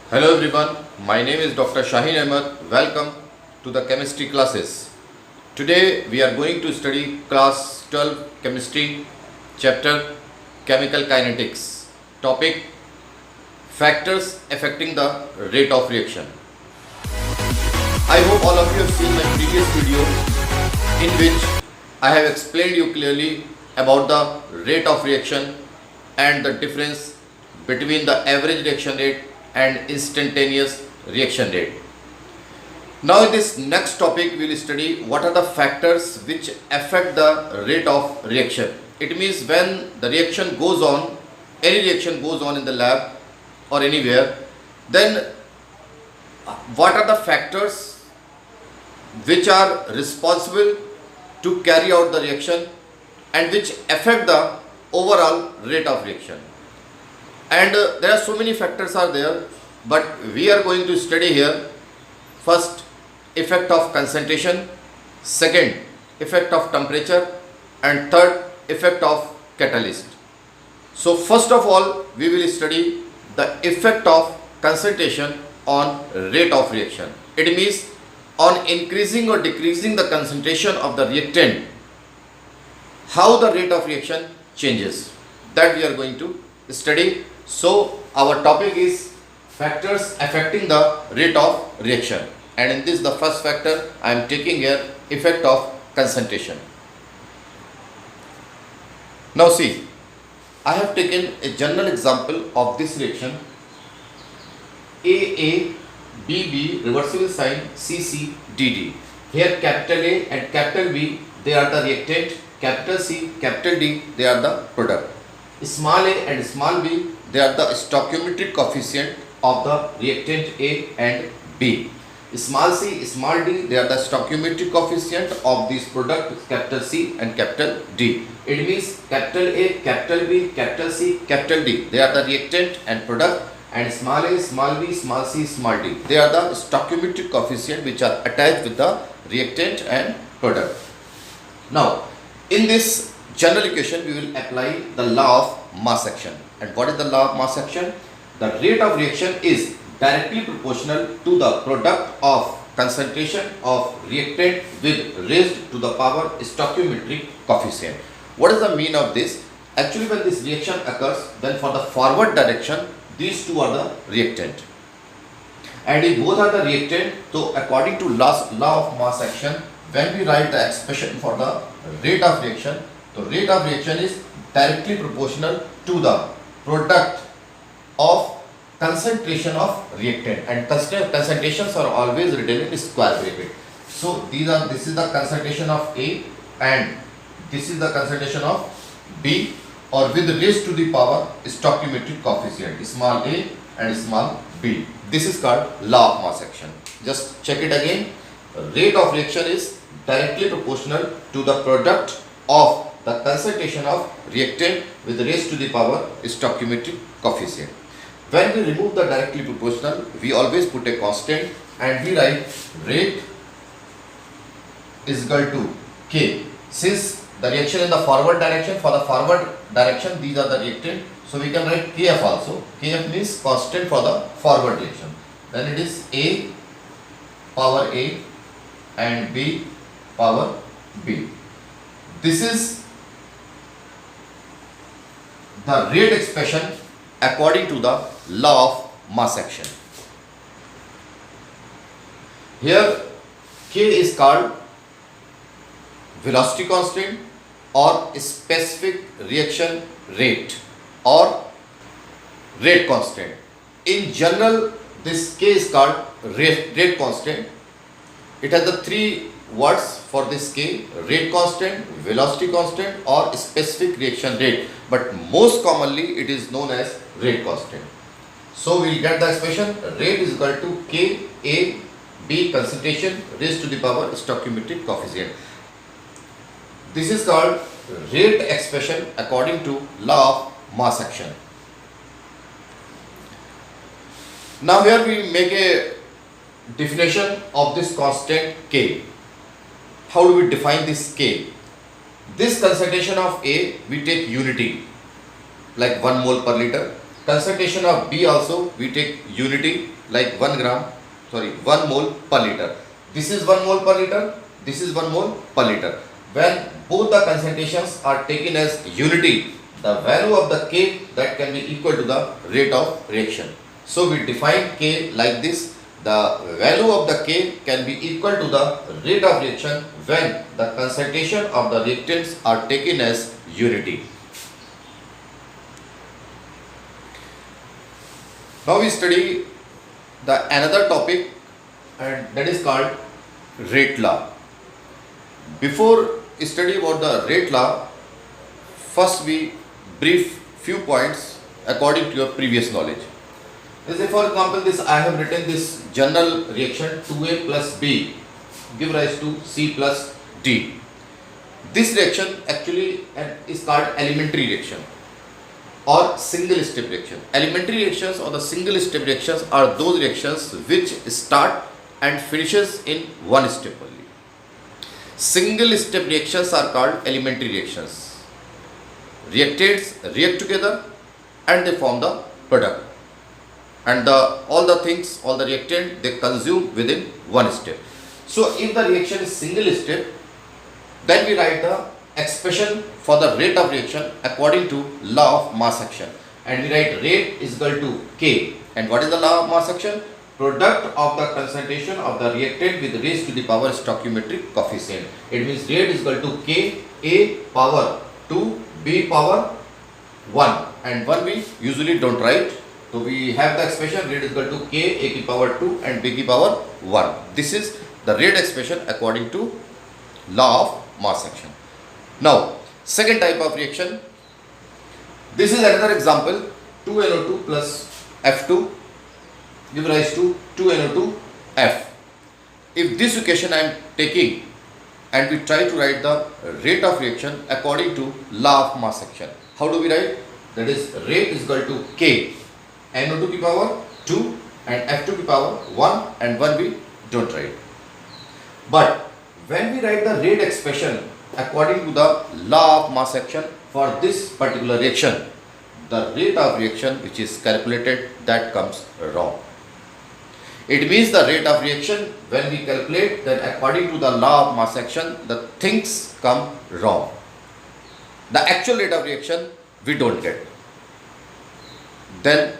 Hello everyone, my name is Dr. Shaheen Ahmed. Welcome to the chemistry classes. Today we are going to study class 12 chemistry chapter chemical kinetics. Topic factors affecting the rate of reaction. I hope all of you have seen my previous video in which I have explained you clearly about the rate of reaction and the difference between the average reaction rate and instantaneous reaction rate. Now in this next topic we will study what are the factors which affect the rate of reaction. It means when the reaction goes on, any reaction goes on in the lab or anywhere, then what are the factors which are responsible to carry out the reaction and which affect the overall rate of reaction. And there are so many factors are there, but we are going to study here first effect of concentration, second effect of temperature, and third effect of catalyst. So first of all we will study the effect of concentration on rate of reaction. It means on increasing or decreasing the concentration of the reactant, how the rate of reaction changes, that we are going to study. So our topic is factors affecting the rate of reaction, and in this the first factor I am taking here effect of concentration. Now see, I have taken a general example of this reaction AA BB reversible sign CC DD. Here capital A and capital B, they are the reactant, capital C, capital D, they are the product. Small a and small b, they are the stoichiometric coefficient of the reactant A and B. Small c, small d, they are the stoichiometric coefficient of this product capital C and capital D. It means capital A, capital B, capital C, capital D, they are the reactant and product, and small a, small b, small c, small d, they are the stoichiometric coefficient which are attached with the reactant and product. Now in this general equation we will apply the law of mass action. And what is the law of mass action? The rate of reaction is directly proportional to the product of concentration of reactant with raised to the power stoichiometric coefficient. What is the mean of this? Actually when this reaction occurs, then for the forward direction these two are the reactant, and if both are the reactant, so according to law of mass action, when we write the expression for the rate of reaction, the rate of reaction is directly proportional to the product of concentration of reactant, and concentrations are always written in square bracket. So this is the concentration of A and this is the concentration of B, or with raised to the power stoichiometric coefficient small a and small b. This is called law of mass action. Just check it again. Rate of reaction is directly proportional to the product of the concentration of reactant with raised to the power stoichiometric coefficient. When we remove the directly proportional, we always put a constant and we write rate is equal to K. Since the reaction in the forward direction, for the forward direction these are the reactant, so we can write Kf also. Kf means constant for the forward reaction. Then it is A power A and B power B. This is the rate expression according to the law of mass action. Here K is called velocity constant or specific reaction rate or rate constant. In general this K is called rate constant. It has the three words for this K: rate constant, velocity constant, or specific reaction rate, but most commonly it is known as rate constant. So we will get the expression rate is equal to K A B concentration raised to the power stoichiometric coefficient. This is called rate expression according to law of mass action. Now here we make a definition of this constant K. How do we define this K? This concentration of A we take unity like 1 mole per liter, concentration of B also we take unity like 1 mole per liter. This is 1 mole per liter, this is 1 mole per liter. When both the concentrations are taken as unity, the value of the K that can be equal to the rate of reaction. So we define K like this. The value of the K can be equal to the rate of reaction when the concentration of the reactants are taken as unity. Now we study the another topic, and that is called rate law. Before study about the rate law, first we brief few points according to your previous knowledge. Let's say for example this I have written this general reaction 2A plus B give rise to C plus D. This reaction actually is called elementary reaction or single step reaction. Elementary reactions or the single step reactions are those reactions which start and finishes in one step only. Single step reactions are called elementary reactions. Reactants react together and they form the product, and all the reactant they consume within one step. So if the reaction is single step, then we write the expression for the rate of reaction according to law of mass action, and we write rate is equal to K. And what is the law of mass action? Product of the concentration of the reactant with raised to the power stoichiometric coefficient. It means rate is equal to K, A power 2, B power 1, and 1 we usually don't write. So we have the expression rate is equal to K, A ki power 2 and B ki power 1. This is the rate expression according to law of mass action. Now, second type of reaction. This is another example. 2NO2 plus F2 give rise to 2NO2F. If this equation I am taking and we try to write the rate of reaction according to law of mass action, how do we write? That is rate is equal to K, NO2 ki power 2 and F2 ki power 1, and 1 we don't write. But when we write the rate expression according to the law of mass action for this particular reaction, the rate of reaction which is calculated, that comes wrong. It means the rate of reaction when we calculate, then according to the law of mass action the things come wrong. The actual rate of reaction we don't get. Then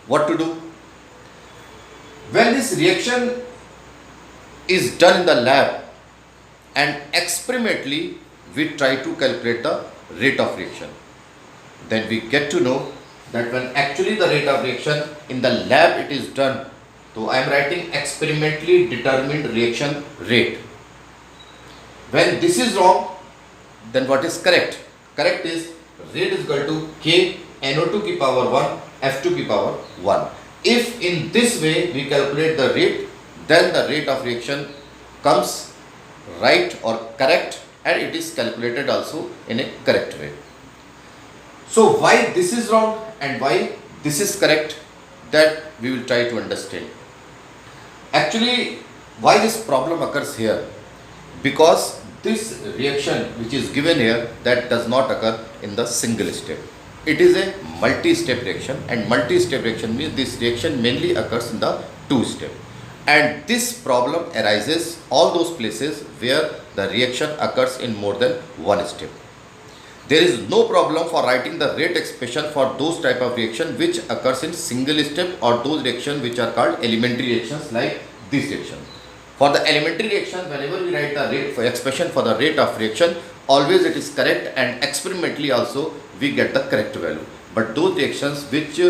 what to do? When this reaction is done in the lab and experimentally we try to calculate the rate of reaction, then we get to know that when actually the rate of reaction in the lab it is done, so I am writing experimentally determined reaction rate. When this is wrong, then what is correct? Correct is rate is equal to K, NO2 ki power 1, F2 ki power 1. If in this way we calculate the rate, then the rate of reaction comes right or correct, and it is calculated also in a correct way. So why this is wrong and why this is correct, that we will try to understand. Actually, why this problem occurs here? Because this reaction which is given here, that does not occur in the single step. It is a multi-step reaction, and multi-step reaction means this reaction mainly occurs in the two step. And this problem arises all those places where the reaction occurs in more than one step. There is no problem for writing the rate expression for those type of reaction which occurs in single step, or those reactions which are called elementary reactions like this reaction. For the elementary reaction, whenever we write the rate for expression for the rate of reaction, always it is correct, and experimentally also we get the correct value. But those reactions which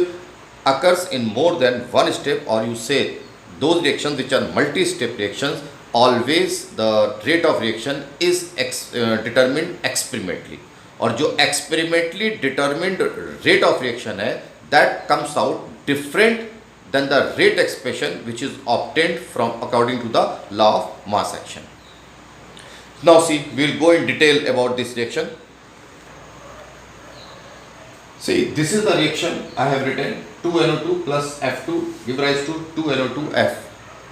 occurs in more than one step, or you say those reactions which are multi-step reactions, always the rate of reaction is determined experimentally. और जो experimentally determined rate of reaction है, that comes out different than the rate expression which is obtained from according to the law of mass action. Now see, we will go in detail about this reaction. See, this is the reaction I have written. 2NO2 plus F2 give rise to 2NO2F.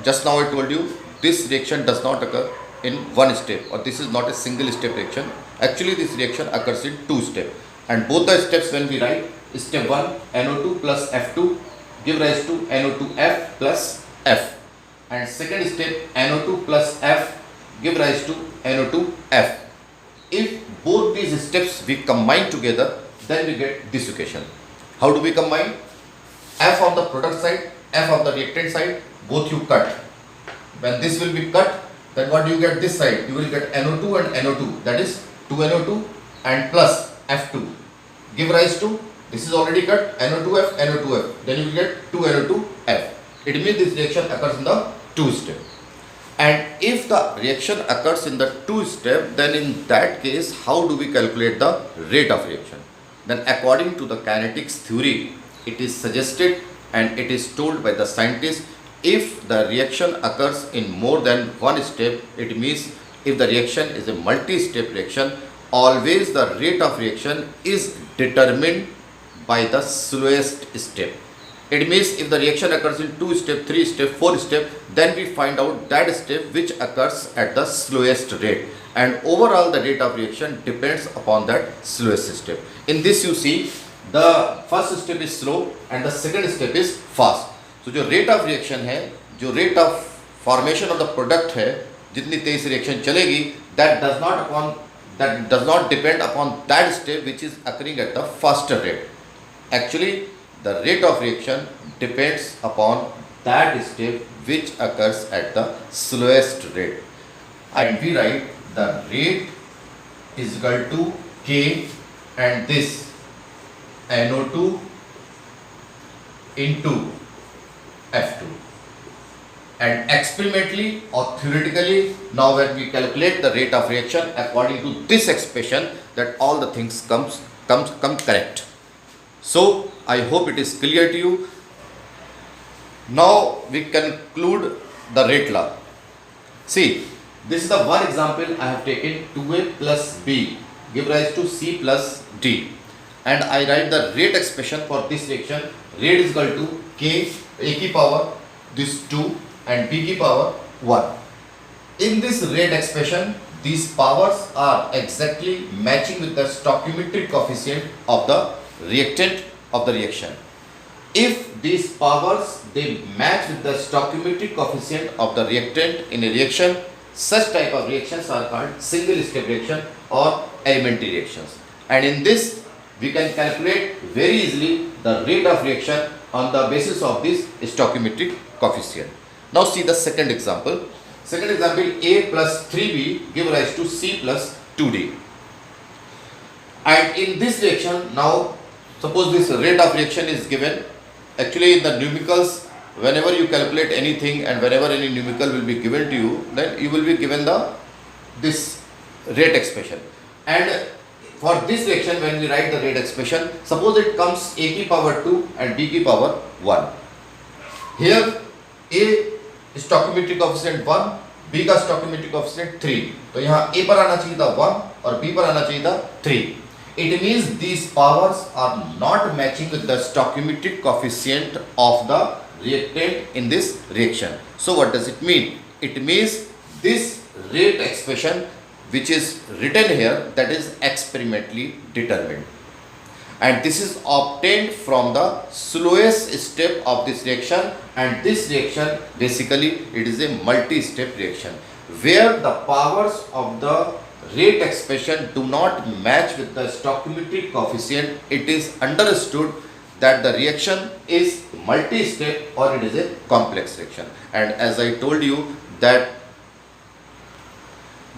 Just now I told you this reaction does not occur in one step, or this is not a single step reaction. Actually this reaction occurs in two steps, and both the steps when we write, step 1 NO2 plus F2 give rise to NO2F plus F, and second step NO2 plus F give rise to NO2F. If both these steps we combine together, then we get this equation. How do we combine? F on the product side, F on the reactant side, both you cut. When this will be cut, then what do you get this side? You will get NO2 and NO2, that is 2NO2 and plus F2. Give rise to, this is already cut, NO2F, NO2F. Then you will get 2NO2F. It means this reaction occurs in the two step. And if the reaction occurs in the two step, then in that case, how do we calculate the rate of reaction? Then according to the kinetics theory, it is suggested and it is told by the scientists, if the reaction occurs in more than one step, it means if the reaction is a multi-step reaction, always the rate of reaction is determined by the slowest step. It means if the reaction occurs in 2 step, 3 step, 4 step, then we find out that step which occurs at the slowest rate, and overall the rate of reaction depends upon that slowest step. In this you see the first step is slow and the second step is fast. So जो rate of reaction है, जो rate of formation of the product है, जितनी तेज reaction चलेगी, that does not depend upon that step which is occurring at the faster rate. Actually, the rate of reaction depends upon that step which occurs at the slowest rate. And we write the rate is equal to K and this NO2 into F2. And experimentally or theoretically, now when we calculate the rate of reaction according to this expression, that all the things come correct. So I hope it is clear to you. Now we conclude the rate law. See, this is the one example I have taken. 2A plus B give rise to C plus D, and I write the rate expression for this reaction. Rate is equal to K, A ki power this 2 and B ki power 1. In this rate expression, these powers are exactly matching with the stoichiometric coefficient of the reactant of the reaction. If these powers they match with the stoichiometric coefficient of the reactant in a reaction, such type of reactions are called single step reaction or elementary reactions. And in this we can calculate very easily the rate of reaction on the basis of this stoichiometric coefficient. Now see the second example. Second example, A plus 3B give rise to C plus 2D. And in this reaction, now suppose this rate of reaction is given. Actually in the numericals, whenever you calculate anything and whenever any numerical will be given to you, then you will be given this rate expression. And for this reaction, when we write the rate expression, suppose it comes A ki power 2 and B ki power 1. Here A stoichiometric coefficient 1, B का stoichiometric coefficient 3. तो यहाँ A पर आना चाहिए था 1 और B पर आना चाहिए था 3. It means these powers are not matching with the stoichiometric coefficient of the reactant in this reaction. So what does it mean? It means this rate expression which is written here, that is experimentally determined, and this is obtained from the slowest step of this reaction, and this reaction basically it is a multi-step reaction where the powers of the rate expression do not match with the stoichiometric coefficient. It is understood that the reaction is multi-step or it is a complex reaction. And as I told you that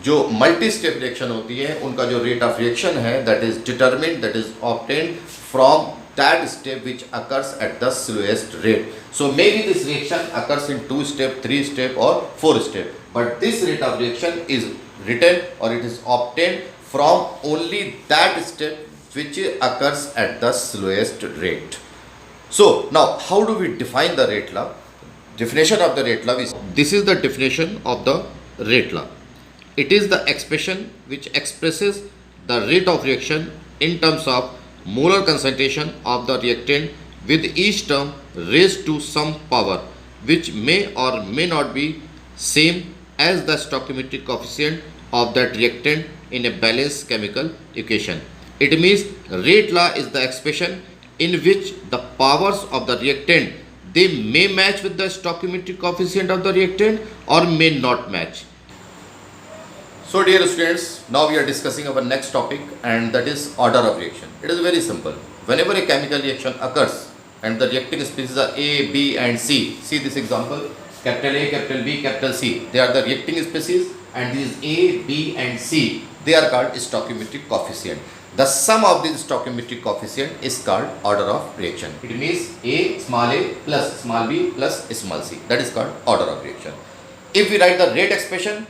जो multi step reaction होती है उनका जो rate of reaction है that is determined, that is obtained from that step which occurs at the slowest rate. So may be this reaction occurs in 2 step, 3 step और 4 step, but this rate of reaction is written or it is obtained from only that step which occurs at the slowest rate. So now how do we define the rate law? Definition of the rate law is, this is the definition of the rate law. It is the expression which expresses the rate of reaction in terms of molar concentration of the reactant, with each term raised to some power which may or may not be same as the stoichiometric coefficient of that reactant in a balanced chemical equation. It means rate law is the expression in which the powers of the reactant they may match with the stoichiometric coefficient of the reactant or may not match. So dear students, now we are discussing our next topic, and that is order of reaction. It is very simple. Whenever a chemical reaction occurs and the reacting species are A, B and C. See this example, capital A, capital B, capital C. They are the reacting species, and these A, B and C, they are called stoichiometric coefficient. The sum of this stoichiometric coefficient is called order of reaction. It means a plus small b plus small c. That is called order of reaction. If we write the rate expression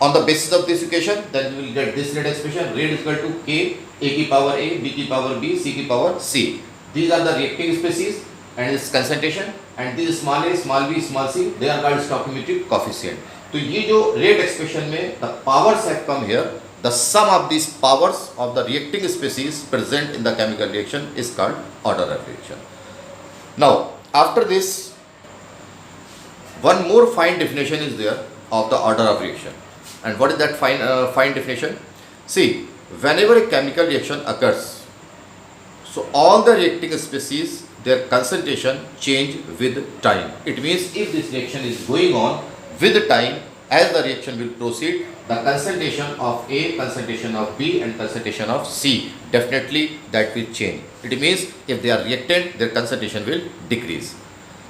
on the basis of this equation, then we will get this rate expression. Rate is equal to k, a ki power a, b ki power b, c ki power c. These are the reacting species and its concentration, and these small a, small b, small c, they are called stoichiometric coefficient. तो ये जो rate expression में the powers have come here, the sum of these powers of the reacting species present in the chemical reaction is called order of reaction. Now, after this, one more fine definition is there of the order of reaction. And what is that fine definition? See, whenever a chemical reaction occurs, so all the reacting species, their concentration change with time. It means if this reaction is going on with time, as the reaction will proceed, the concentration of A, concentration of B and concentration of C, definitely that will change. It means if they are reactant, their concentration will decrease.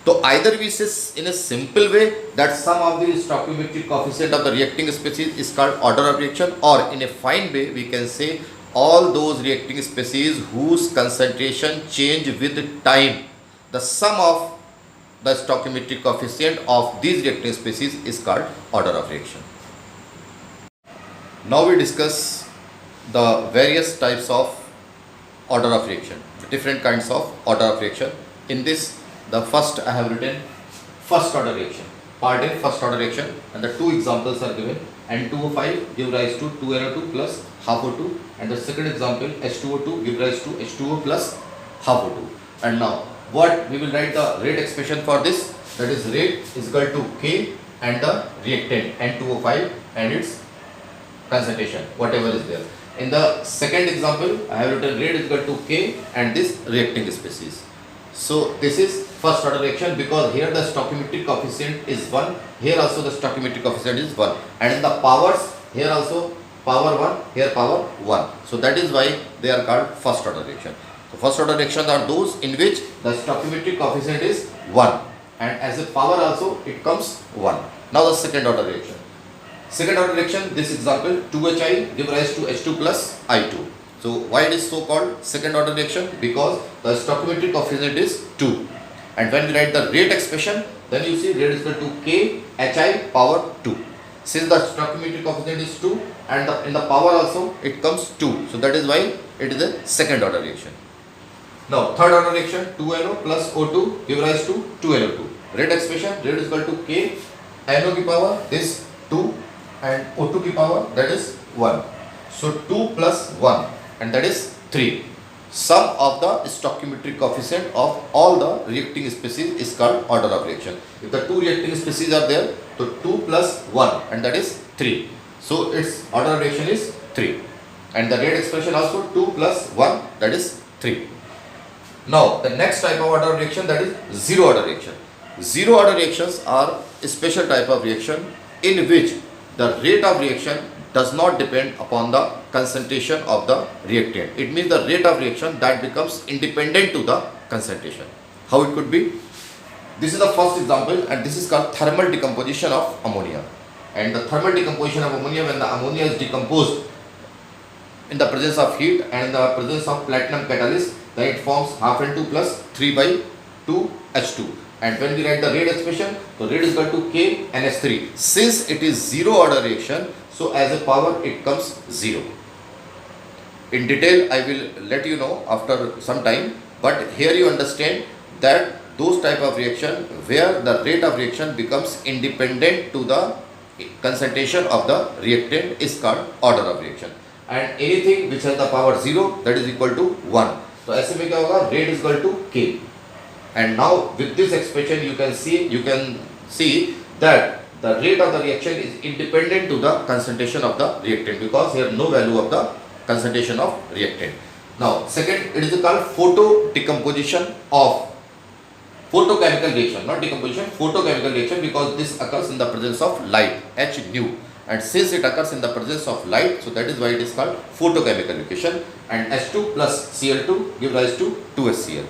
So either we say in a simple way that sum of the stoichiometric coefficient of the reacting species is called order of reaction, or in a fine way we can say all those reacting species whose concentration change with time, the sum of the stoichiometric coefficient of these reacting species is called order of reaction. Now we discuss the various types of order of reaction, different kinds of order of reaction. In this, the first I have written first order reaction, part A, first order reaction, and the two examples are given. N2O5 give rise to 2NO2 plus half O2, and the second example H2O2 give rise to H2O plus half O2. And now what we will write the rate expression for this, that is rate is equal to K and the reactant N2O5 and its concentration, whatever is there. In the second example, I have written rate is equal to K and this reacting species. So this is first order reaction, because here the stoichiometric coefficient is 1, here also the stoichiometric coefficient is 1, and in the powers, here also power 1, here power 1. So that is why they are called first order reaction. So first order reactions are those in which the stoichiometric coefficient is 1, and as a power also it comes 1. Now the second order reaction. Second order reaction, this example 2HI give rise to H2 plus I2. So why it is so called second order reaction? Because the stoichiometric coefficient is 2, and when we write the rate expression, then you see rate is equal to K HI power 2. Since the stoichiometric coefficient is 2 and in the power also it comes 2, so that is why it is a second order reaction. Now third order reaction, 2NO plus O2 give rise to 2NO2. Rate expression, rate is equal to K NO ki power this 2 and O2 ki power that is 1. So 2 plus 1 and that is 3. Sum of the stoichiometric coefficient of all the reacting species is called order of reaction. If the two reacting species are there, so 2 plus 1 and that is 3. So its order of reaction is 3. And the rate expression also 2 plus 1 that is 3. Now the next type of order of reaction, that is zero order reaction. Zero order reactions are a special type of reaction in which the rate of reaction does not depend upon the concentration of the reactant. It means the rate of reaction that becomes independent to the concentration. How it could be? This is the first example, and this is called thermal decomposition of ammonia. And the thermal decomposition of ammonia, when the ammonia is decomposed in the presence of heat and in the presence of platinum catalyst, then it forms half N2 plus 3 by 2 H2. And when we write the rate expression, the rate is equal to K NH3. Since it is zero order reaction, so as a power it comes 0. In detail I will let you know after some time, but here you understand that those type of reaction where the rate of reaction becomes independent to the concentration of the reactant is called order of reaction. And anything which has the power 0, that is equal to 1. So ऐसे में क्या होगा, rate is equal to K. And now with this expression you can see that the rate of the reaction is independent to the concentration of the reactant, because here no value of the concentration of reactant. Now, second, it is called photo decomposition of photochemical reaction, not decomposition, photochemical reaction, because this occurs in the presence of light, H nu. And since it occurs in the presence of light, so that is why it is called photochemical reaction. And H2 plus Cl2 give rise to 2HCl.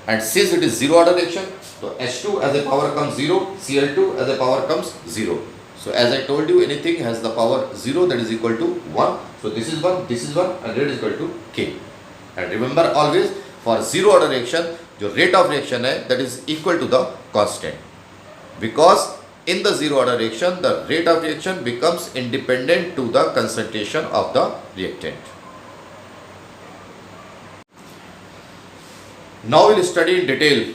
And since it is zero order reaction, so H2 as a power comes 0, Cl2 as a power comes 0. So as I told you, anything has the power 0, that is equal to 1. So this is 1, and rate is equal to K. And remember always, for zero order reaction, your rate of reaction that is equal to the constant. Because in the zero order reaction, the rate of reaction becomes independent to the concentration of the reactant. Now we will study in detail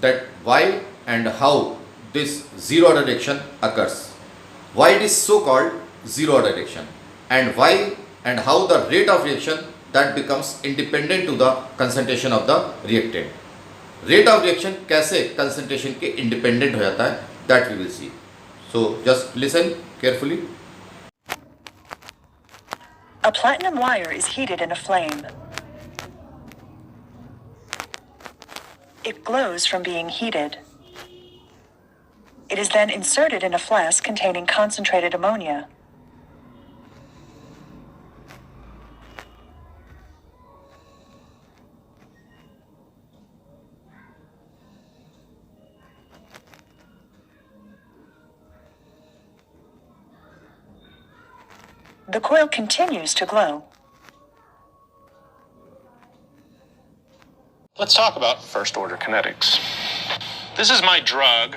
that why and how this zero order reaction occurs. Why it is so called zero order reaction, and why and how the rate of reaction that becomes independent to the concentration of the reactant. Rate of reaction कैसे concentration के independent हो जाता है, that we will see. So just listen carefully. A platinum wire is heated in a flame. It glows from being heated. It is then inserted in a flask containing concentrated ammonia. The coil continues to glow. Let's talk about first order kinetics. This is my drug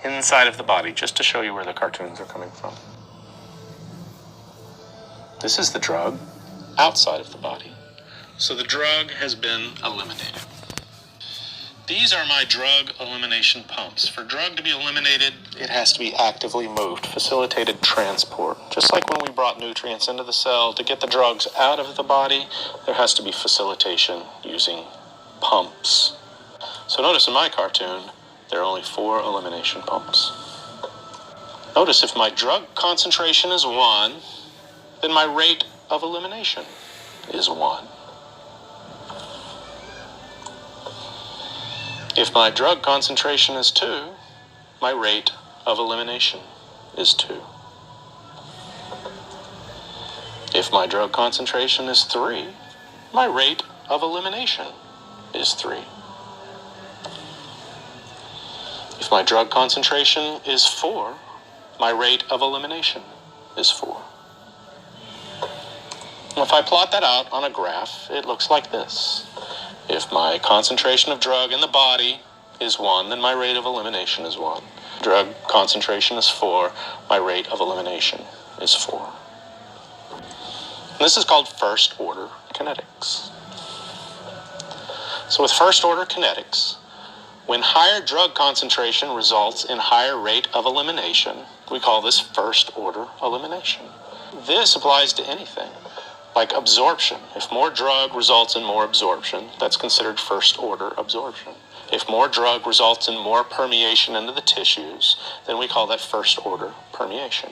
inside of the body, just to show you where the cartoons are coming from. This is the drug outside of the body. So the drug has been eliminated. These are my drug elimination pumps. For drug to be eliminated, it has to be actively moved, facilitated transport. Just like when we brought nutrients into the cell, to get the drugs out of the body, there has to be facilitation using pumps. So notice in my cartoon, there are only 4 elimination pumps. Notice if my drug concentration is 1, then my rate of elimination is 1. If my drug concentration is 2, my rate of elimination is 2. If my drug concentration is 3, my rate of elimination is 3. If my drug concentration is 4, my rate of elimination is 4. If I plot that out on a graph, it looks like this. If my concentration of drug in the body is 1, then my rate of elimination is 1. Drug concentration is 4, my rate of elimination is 4. And this is called first order kinetics. So with first order kinetics, when higher drug concentration results in higher rate of elimination, we call this first order elimination. This applies to anything, like absorption. If more drug results in more absorption, that's considered first order absorption. If more drug results in more permeation into the tissues, then we call that first order permeation.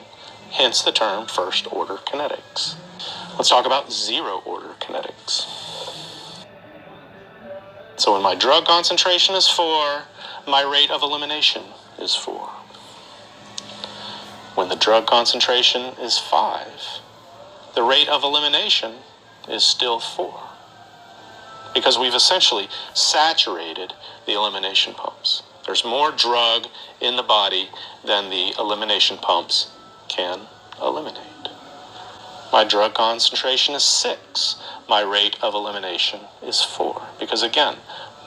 Hence the term first order kinetics. Let's talk about zero order kinetics. So when my drug concentration is 4, my rate of elimination is 4. When the drug concentration is 5, the rate of elimination is still 4. Because we've essentially saturated the elimination pumps. There's more drug in the body than the elimination pumps can eliminate. My drug concentration is 6. My rate of elimination is 4. Because again,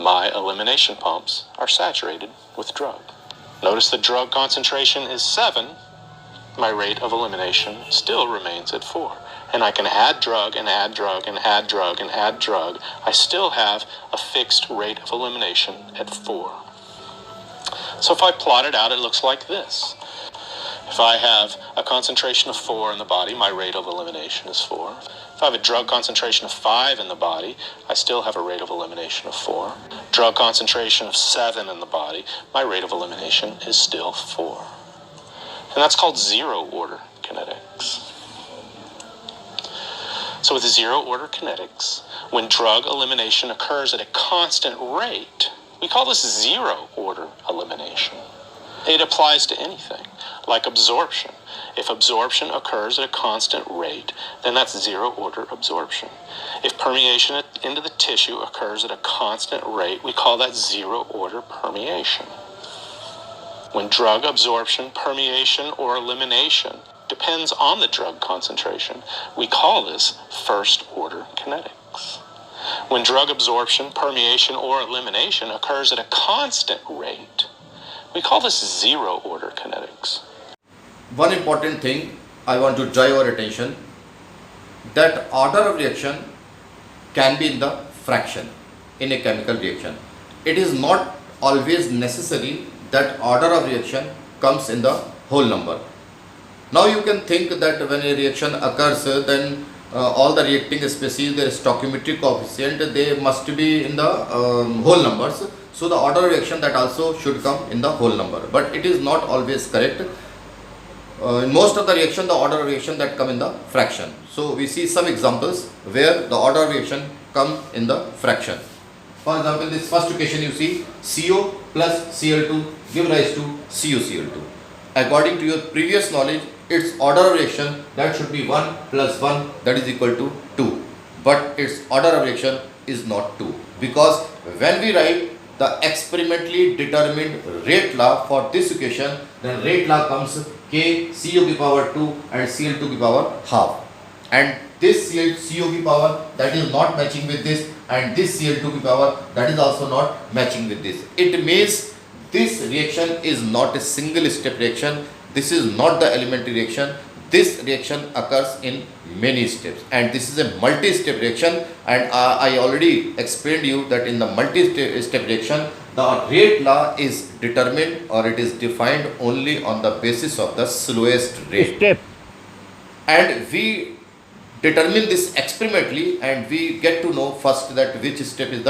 my elimination pumps are saturated with drug. Notice the drug concentration is 7. My rate of elimination still remains at 4. And I can add drug and add drug and add drug and add drug. I still have a fixed rate of elimination at 4. So if I plot it out, it looks like this. If I have a concentration of 4 in the body, my rate of elimination is 4. If I have a drug concentration of 5 in the body, I still have a rate of elimination of 4. Drug concentration of 7 in the body, my rate of elimination is still 4. And that's called zero order kinetics. So with zero order kinetics, when drug elimination occurs at a constant rate, we call this zero order elimination. It applies to anything, like absorption. If absorption occurs at a constant rate, then that's zero order absorption. If permeation into the tissue occurs at a constant rate, we call that zero order permeation. When drug absorption, permeation, or elimination depends on the drug concentration, we call this first order kinetics. When drug absorption, permeation, or elimination occurs at a constant rate, we call this zero order kinetics. One important thing I want to draw your attention, that order of reaction can be in the fraction in a chemical reaction. It is not always necessary that order of reaction comes in the whole number. Now you can think that when a reaction occurs, then all the reacting species, their stoichiometric coefficient, they must be in the whole numbers. So the order of reaction that also should come in the whole number. But it is not always correct. In most of the reaction, the order of reaction that come in the fraction. So we see some examples where the order of reaction come in the fraction. For example, this first equation you see, CO plus Cl2 give rise to CuCl2. According to your previous knowledge, its order of reaction that should be 1 plus 1, that is equal to 2. But its order of reaction is not 2. Because when we write the experimentally determined rate law for this equation, then rate law comes K Cu की power 2 and Cl2 की power half. And this Cu की power that is not matching with this, and this Cl2 की power that is also not matching with this. It means this reaction is not a single step reaction. This is not the elementary reaction. This reaction occurs in many steps, and this is a multi-step reaction. And I already explained you that in the multi-step reaction, the rate law is determined, or it is defined only on the basis of the slowest rate. Step. And we determine this experimentally, and we get to know first that which step is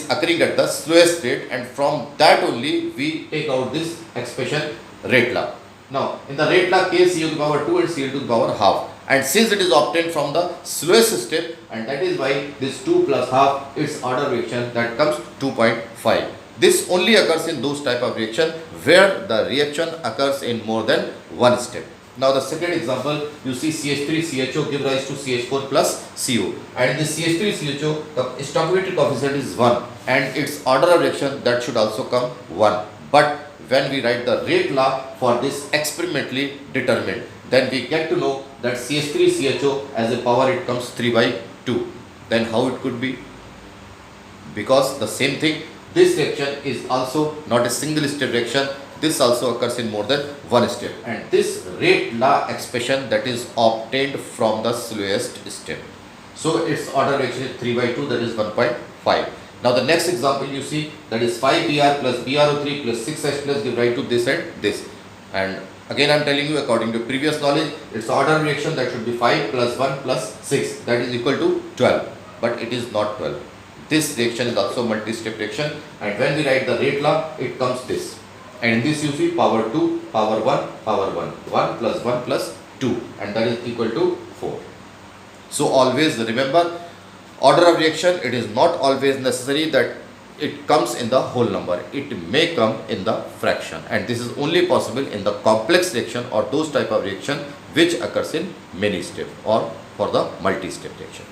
occurring at the slowest rate, and from that only we take out this expression rate law. Now in the rate law, K Cu to the power 2 and Cl2 to the power half, and since it is obtained from the slowest step, and that is why this 2 plus half, its order reaction that comes 2.5. This only occurs in those type of reaction where the reaction occurs in more than one step. Now the second example, you see CH3CHO give rise to CH4 plus CO, and in this CH3CHO the stoichiometric coefficient is 1, and its order of reaction that should also come 1. But when we write the rate law for this experimentally determined, then we get to know that CH3CHO as a power it comes 3/2. Then how it could be? Because the same thing, this reaction is also not a single step reaction. This also occurs in more than one step, and this rate law expression that is obtained from the slowest step. So its order reaction is 3/2, that is 1.5. Now the next example you see, that is 5Br plus BrO3 plus 6H plus give rise to this and this. And again I am telling you, according to previous knowledge, its order reaction that should be 5 plus 1 plus 6, that is equal to 12. But it is not 12. This reaction is also multi-step reaction, and when we write the rate law, it comes this. And in this you see power 2, power 1, power 1. 1 plus 1 plus 2, and that is equal to 4. So always remember, order of reaction, it is not always necessary that it comes in the whole number. It may come in the fraction, and this is only possible in the complex reaction or those type of reaction which occurs in many steps, or for the multi-step reaction.